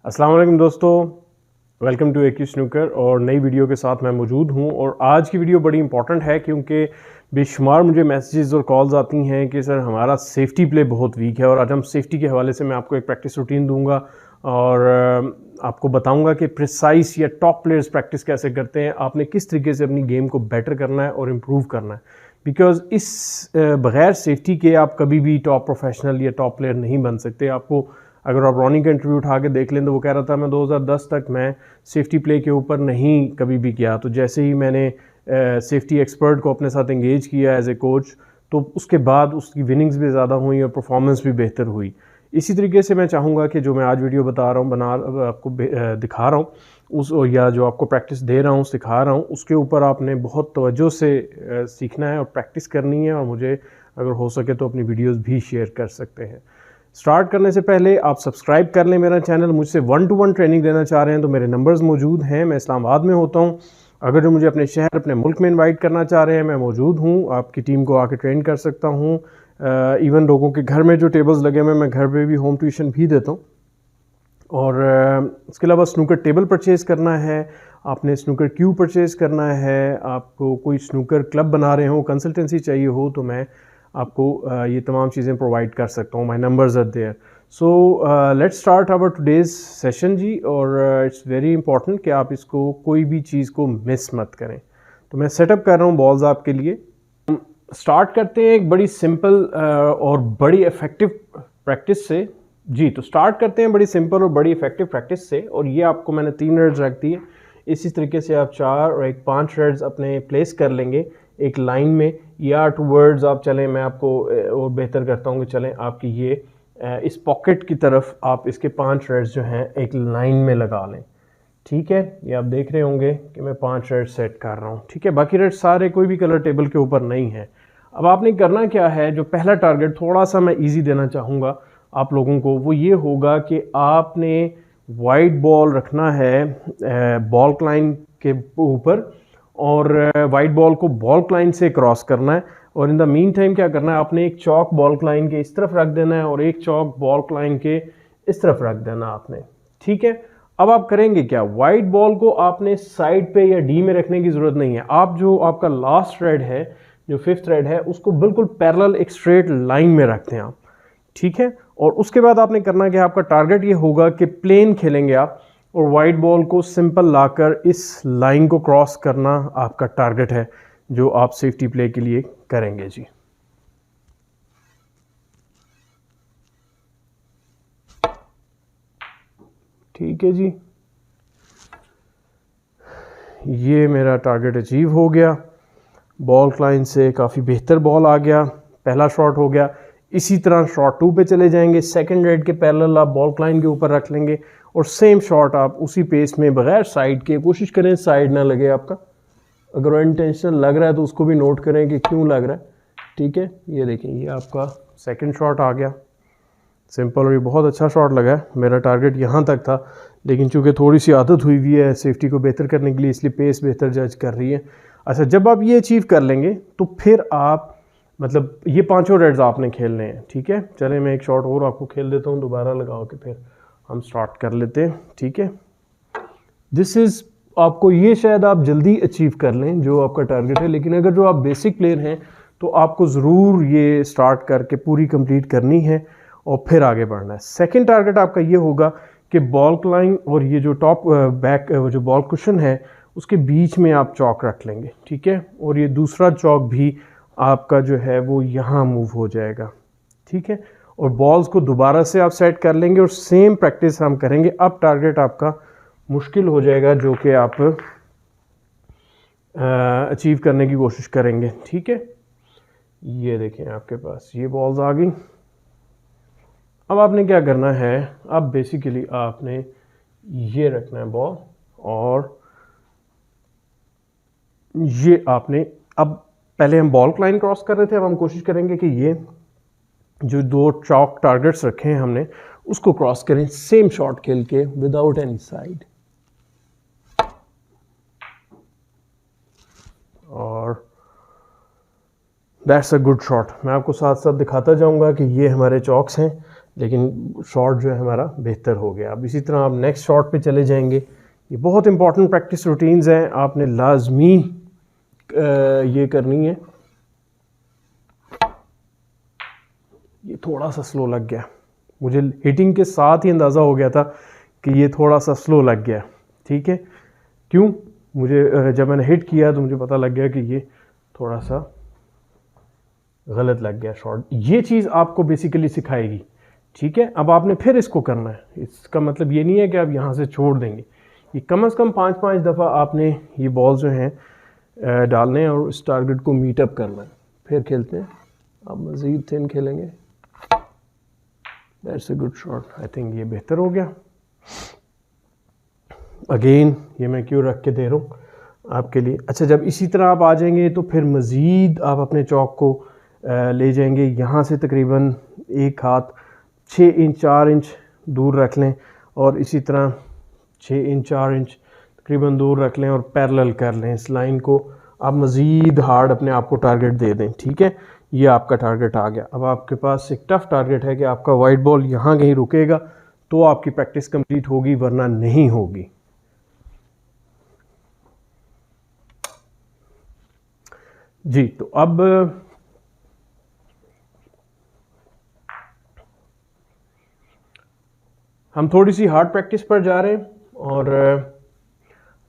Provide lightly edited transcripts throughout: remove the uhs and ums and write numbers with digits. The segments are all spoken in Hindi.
अस्सलाम वालेकुम दोस्तों, वेलकम टू एक्यू स्नूकर और नई वीडियो के साथ मैं मौजूद हूं। और आज की वीडियो बड़ी इंपॉर्टेंट है क्योंकि बेशुमार मुझे मैसेजेस और कॉल्स आती हैं कि सर हमारा सेफ्टी प्ले बहुत वीक है। और आज हम सेफ्टी के हवाले से मैं आपको एक प्रैक्टिस रूटीन दूंगा और आपको बताऊंगा कि प्रिसाइज या टॉप प्लेयर्स प्रैक्टिस कैसे करते हैं, आपने किस तरीके से अपनी गेम को बेटर करना है और इम्प्रूव करना है। बिकॉज इस बग़ैर सेफ्टी के आप कभी भी टॉप प्रोफेशनल या टॉप प्लेयर नहीं बन सकते। आपको अगर आप रॉनी का इंटरव्यू उठा के देख लें तो वो कह रहा था मैं 2010 तक मैं सेफ्टी प्ले के ऊपर नहीं कभी भी किया। तो जैसे ही मैंने सेफ्टी एक्सपर्ट को अपने साथ एंगेज किया एज ए कोच, तो उसके बाद उसकी विनिंग्स भी ज़्यादा हुई और परफॉर्मेंस भी बेहतर हुई। इसी तरीके से मैं चाहूँगा कि जो मैं आज वीडियो बता रहा हूँ आपको दिखा रहा हूँ उस, या जो आपको प्रैक्टिस दे रहा हूँ सिखा रहा हूँ, उसके ऊपर आपने बहुत तवज्जो से सीखना है और प्रैक्टिस करनी है। और मुझे अगर हो सके तो अपनी वीडियोज़ भी शेयर कर सकते हैं। स्टार्ट करने से पहले आप सब्सक्राइब कर लें मेरा चैनल। मुझसे 1-to-1 ट्रेनिंग लेना चाह रहे हैं तो मेरे नंबर्स मौजूद हैं। मैं इस्लामाबाद में होता हूं। अगर जो मुझे अपने शहर अपने मुल्क में इनवाइट करना चाह रहे हैं, मैं मौजूद हूं। आपकी टीम को आके ट्रेन कर सकता हूं। इवन लोगों के घर में जो टेबल्स लगे हुए हैं, मैं घर पे भी होम ट्यूशन भी देता हूँ। और इसके अलावा स्नूकर टेबल परचेज़ करना है, आपने स्नूकर क्यू परचेज़ करना है, आपको कोई स्नूकर क्लब बना रहे हो, कंसल्टेंसी चाहिए हो, तो मैं आपको ये तमाम चीज़ें प्रोवाइड कर सकता हूँ। My numbers are there. So let's start our today's session जी। और इट्स वेरी इंपॉर्टेंट कि आप इसको कोई भी चीज़ को मिस मत करें। तो मैं सेटअप कर रहा हूँ बॉल्स आपके लिए। स्टार्ट करते हैं एक बड़ी सिंपल और बड़ी इफ़ेक्टिव प्रैक्टिस से जी। तो स्टार्ट करते हैं बड़ी सिंपल और बड़ी इफ़ेक्टिव प्रैक्टिस से। और ये आपको मैंने 3 रेड्स रख दी है। इसी तरीके से आप 4 और एक 5 रेड्स अपने प्लेस कर लेंगे एक लाइन में, या टूवर्ड्स आप चलें। मैं आपको और बेहतर करता हूँ कि चलें आपकी ये इस पॉकेट की तरफ आप इसके 5 रेड्स जो हैं एक लाइन में लगा लें। ठीक है, ये आप देख रहे होंगे कि मैं 5 रेड्स सेट कर रहा हूँ। ठीक है, बाकी रेड्स सारे कोई भी कलर टेबल के ऊपर नहीं है। अब आपने करना क्या है, जो पहला टारगेट थोड़ा सा मैं ईजी देना चाहूँगा आप लोगों को, वो ये होगा कि आपने वाइट बॉल रखना है बॉल क्लाइन के ऊपर, और वाइट बॉल को बॉल क्लाइन से क्रॉस करना है। और इन द मीन टाइम क्या करना है, आपने एक चौक बॉल क्लाइन के इस तरफ रख देना है और एक चौक बॉल क्लाइन के इस तरफ रख देना आपने। ठीक है, अब आप करेंगे क्या, वाइट बॉल को आपने साइड पे या डी में रखने की ज़रूरत नहीं है। आप जो आपका लास्ट रेड है, जो 5th रेड है, उसको बिल्कुल पैरेलल एक स्ट्रेट लाइन में रखते हैं आप। ठीक है, और उसके बाद आपने करना कि आपका टारगेट ये होगा कि प्लेन खेलेंगे आप, और वाइट बॉल को सिंपल लाकर इस लाइन को क्रॉस करना आपका टारगेट है जो आप सेफ्टी प्ले के लिए करेंगे जी। ठीक है जी, ये मेरा टारगेट अचीव हो गया। बॉल क्लाइन से काफ़ी बेहतर बॉल आ गया, पहला शॉट हो गया। इसी तरह शॉट 2 पे चले जाएंगे, सेकंड रेड के पैरेलल आप बॉल क्लाइन के ऊपर रख लेंगे और सेम शॉट आप उसी पेस में बगैर साइड के, कोशिश करें साइड ना लगे आपका। अगर इंटेंशनल लग रहा है तो उसको भी नोट करें कि क्यों लग रहा है। ठीक है, ये देखें, ये आपका सेकंड शॉट आ गया, सिंपल, और ये बहुत अच्छा शॉट लगा है। मेरा टारगेट यहाँ तक था, लेकिन चूंकि थोड़ी सी आदत हुई हुई है सेफ्टी को बेहतर करने के लिए, इसलिए पेस बेहतर जज कर रही है। अच्छा, जब आप ये अचीव कर लेंगे तो फिर आप मतलब ये 5 रेड्स आपने खेलने हैं। ठीक है, चलें मैं एक शॉट और आपको खेल देता हूँ दोबारा लगाओ के, फिर हम स्टार्ट कर लेते हैं। ठीक है, दिस इज़ आपको ये शायद आप जल्दी अचीव कर लें जो आपका टारगेट है, लेकिन अगर जो आप बेसिक प्लेयर हैं तो आपको ज़रूर ये स्टार्ट करके पूरी कंप्लीट करनी है और फिर आगे बढ़ना है। सेकंड टारगेट आपका ये होगा कि बॉल क्लाइन और ये जो टॉप बैक जो बॉल कुशन है उसके बीच में आप चौक रख लेंगे। ठीक है, और ये दूसरा चौक भी आपका जो है वो यहाँ मूव हो जाएगा। ठीक है, और बॉल्स को दोबारा से आप सेट कर लेंगे और सेम प्रैक्टिस हम करेंगे। अब टारगेट आपका मुश्किल हो जाएगा जो कि आप अचीव करने की कोशिश करेंगे। ठीक है, ये देखें आपके पास ये बॉल्स आ गई। अब आपने क्या करना है, अब बेसिकली आपने ये रखना है बॉल, और ये आपने, अब पहले हम बॉल क्लाइन क्रॉस कर रहे थे, अब हम कोशिश करेंगे कि ये जो 2 चौक टारगेट्स रखे हैं हमने उसको क्रॉस करें सेम शॉट खेल के विदाउट एनी साइड। और दैट्स अ गुड शॉट। मैं आपको साथ साथ दिखाता जाऊंगा कि ये हमारे चौक्स हैं लेकिन शॉट जो है हमारा बेहतर हो गया। अब इसी तरह आप नेक्स्ट शॉट पे चले जाएंगे। ये बहुत इंपॉर्टेंट प्रैक्टिस रूटीन्स हैं, आपने लाजमी ये करनी है। ये थोड़ा सा स्लो लग गया, मुझे हिटिंग के साथ ही अंदाज़ा हो गया था कि ये थोड़ा सा स्लो लग गया। ठीक है, क्यों? मुझे जब मैंने हिट किया तो मुझे पता लग गया कि ये थोड़ा सा गलत लग गया शॉट। ये चीज़ आपको बेसिकली सिखाएगी। ठीक है, अब आपने फिर इसको करना है। इसका मतलब ये नहीं है कि आप यहाँ से छोड़ देंगे। ये कम से कम 5-5 दफ़ा आपने ये बॉल जो हैं डालने हैं और इस टारगेट को मीटअप करना है। फिर खेलते हैं, आप मज़ीद थिन खेलेंगे। That's a good shot. I think ये बेहतर हो गया। अगेन ये मैं क्यों रख के दे रहा हूँ आपके लिए। अच्छा, जब इसी तरह आप आ जाएंगे तो फिर मज़ीद आप अपने चौक को ले जाएंगे। यहाँ से तकरीबन एक हाथ 6 इंच 4 इंच दूर रख लें और इसी तरह 6 इंच 4 इंच तकरीबन दूर रख लें और पैरेलल कर लें इस लाइन को। आप मज़ीद हार्ड अपने आप को टारगेट दे दें। ठीक है, ये आपका टारगेट आ गया। अब आपके पास एक टफ टारगेट है कि आपका वाइट बॉल यहाँ कहीं रुकेगा तो आपकी प्रैक्टिस कंप्लीट होगी, वरना नहीं होगी। जी, तो अब हम थोड़ी सी हार्ड प्रैक्टिस पर जा रहे हैं और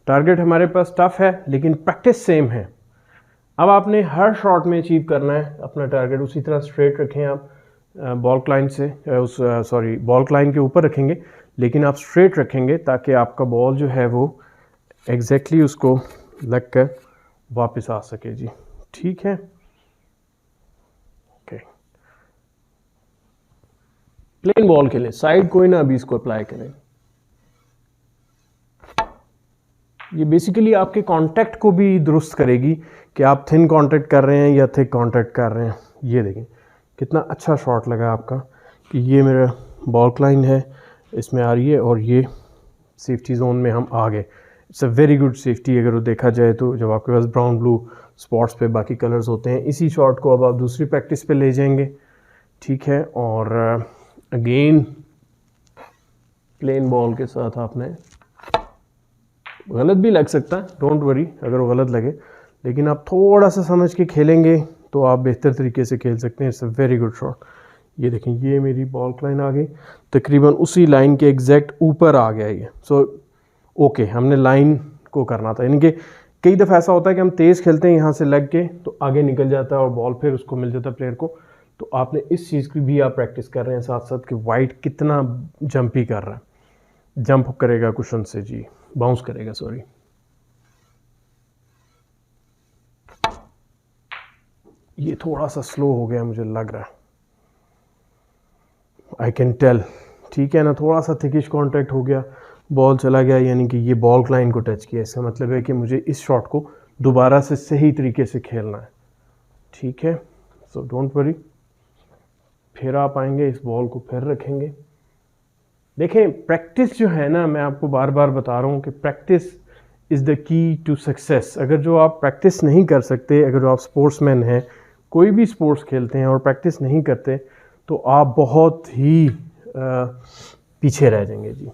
टारगेट हमारे पास टफ है लेकिन प्रैक्टिस सेम है। अब आपने हर शॉट में अचीव करना है अपना टारगेट। उसी तरह स्ट्रेट रखें आप बॉल क्लाइन से बॉल क्लाइन के ऊपर रखेंगे, लेकिन आप स्ट्रेट रखेंगे ताकि आपका बॉल जो है वो एग्जैक्टली उसको लग कर वापस आ सके। जी ठीक है, ओके। प्लेन बॉल खेलें, साइड कोई ना अभी इसको अप्लाई करें। ये बेसिकली आपके कांटेक्ट को भी दुरुस्त करेगी कि आप थिन कांटेक्ट कर रहे हैं या थिक कांटेक्ट कर रहे हैं। ये देखें कितना अच्छा शॉट लगा आपका कि ये मेरा बॉल क्लाइन है, इसमें आ रही है और ये सेफ्टी जोन में हम आ गए। It's a very good safety अगर वो देखा जाए तो। जब आपके पास ब्राउन ब्लू स्पॉट्स पे बाकी कलर्स होते हैं, इसी शॉट को अब आप दूसरी प्रैक्टिस पे ले जाएंगे। ठीक है, और अगेन प्लेन बॉल के साथ आपने, गलत भी लग सकता है, डोंट वरी अगर वो गलत लगे, लेकिन आप थोड़ा सा समझ के खेलेंगे तो आप बेहतर तरीके से खेल सकते हैं। It's a very good shot. ये देखें, ये मेरी बॉल लाइन आ गई, तकरीबन उसी लाइन के एग्जैक्ट ऊपर आ गया ये। सो ओके, हमने लाइन को करना था। यानी कि कई दफ़ा ऐसा होता है कि हम तेज़ खेलते हैं यहाँ से लग के तो आगे निकल जाता है और बॉल फिर उसको मिल जाता है प्लेयर को। तो आपने इस चीज़ की भी आप प्रैक्टिस कर रहे हैं साथ साथ कि वाइट कितना जंपी कर रहा है, जंप करेगा कुशन से, जी बाउंस करेगा, सॉरी। ये थोड़ा सा स्लो हो गया मुझे लग रहा है, आई कैन टेल। ठीक है ना, थोड़ा सा थिकिश कांटेक्ट हो गया, बॉल चला गया, यानी कि ये बॉल लाइन को टच किया। इसका मतलब है कि मुझे इस शॉट को दोबारा से सही तरीके से खेलना है। ठीक है, सो डोंट वरी। फिर आप आएंगे, इस बॉल को फिर रखेंगे। देखें, प्रैक्टिस जो है ना, मैं आपको बार बार बता रहा हूँ कि practice is the key to success. अगर जो आप प्रैक्टिस नहीं कर सकते, अगर जो आप स्पोर्ट्समैन हैं, कोई भी स्पोर्ट्स खेलते हैं और प्रैक्टिस नहीं करते, तो आप बहुत ही पीछे रह जाएंगे। जी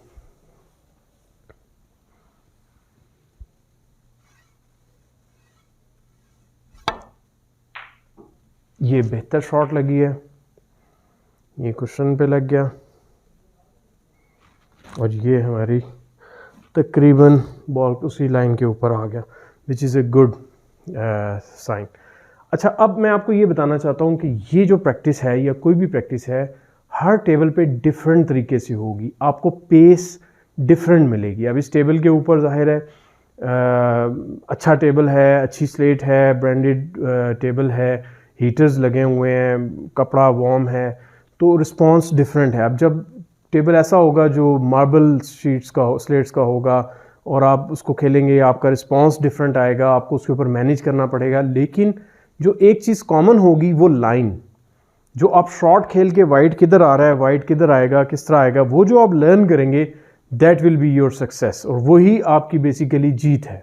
ये बेहतर शॉट लगी है, ये कुशन पे लग गया और ये हमारी तकरीबन बॉल उसी लाइन के ऊपर आ गया, which is a good sign. अच्छा, अब मैं आपको ये बताना चाहता हूँ कि ये जो प्रैक्टिस है या कोई भी प्रैक्टिस है, हर टेबल पे डिफरेंट तरीके से होगी, आपको पेस डिफरेंट मिलेगी। अब इस टेबल के ऊपर जाहिर है अच्छा टेबल है, अच्छी स्लेट है, ब्रांडेड टेबल है, हीटर्स लगे हुए हैं, कपड़ा वार्म है, तो रिस्पॉन्स डिफरेंट है। अब जब टेबल ऐसा होगा जो मार्बल शीट्स का स्लेट्स का होगा और आप उसको खेलेंगे, आपका रिस्पॉन्स डिफरेंट आएगा, आपको उसके ऊपर मैनेज करना पड़ेगा। लेकिन जो एक चीज़ कॉमन होगी वो लाइन, जो आप शॉट खेल के वाइट किधर आ रहा है, वाइट किधर आएगा, किस तरह आएगा, वो जो आप लर्न करेंगे, that will be your success, और वही आपकी बेसिकली जीत है।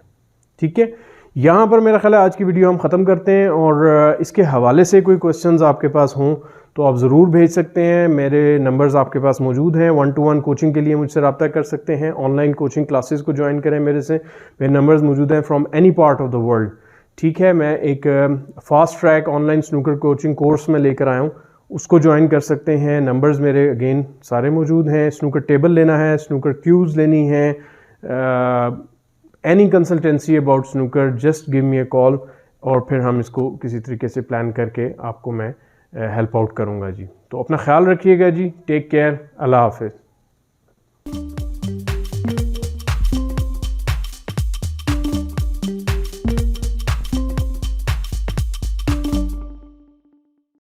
ठीक है, यहाँ पर मेरा ख्याल है आज की वीडियो हम ख़त्म करते हैं, और इसके हवाले से कोई क्वेश्चंस आपके पास हों तो आप ज़रूर भेज सकते हैं। मेरे नंबर्स आपके पास मौजूद हैं। 1-to-1 कोचिंग के लिए मुझसे रब्ता कर सकते हैं। ऑनलाइन कोचिंग क्लासेस को ज्वाइन करें मेरे से। मेरे नंबर्स मौजूद हैं from any part of the world. ठीक है, मैं एक fast track online snooker coaching course में लेकर आया हूँ, उसको ज्वाइन कर सकते हैं। नंबर्स मेरे अगेन सारे मौजूद हैं। स्नूकर टेबल लेना है, स्नूकर क्यूज़ लेनी है, any consultancy about snooker, just give me a call और फिर हम इसको किसी तरीके से प्लान करके आपको मैं हेल्प आउट करूँगा जी। तो अपना ख्याल रखिएगा जी। Take care. अल्लाह हाफ़िज़।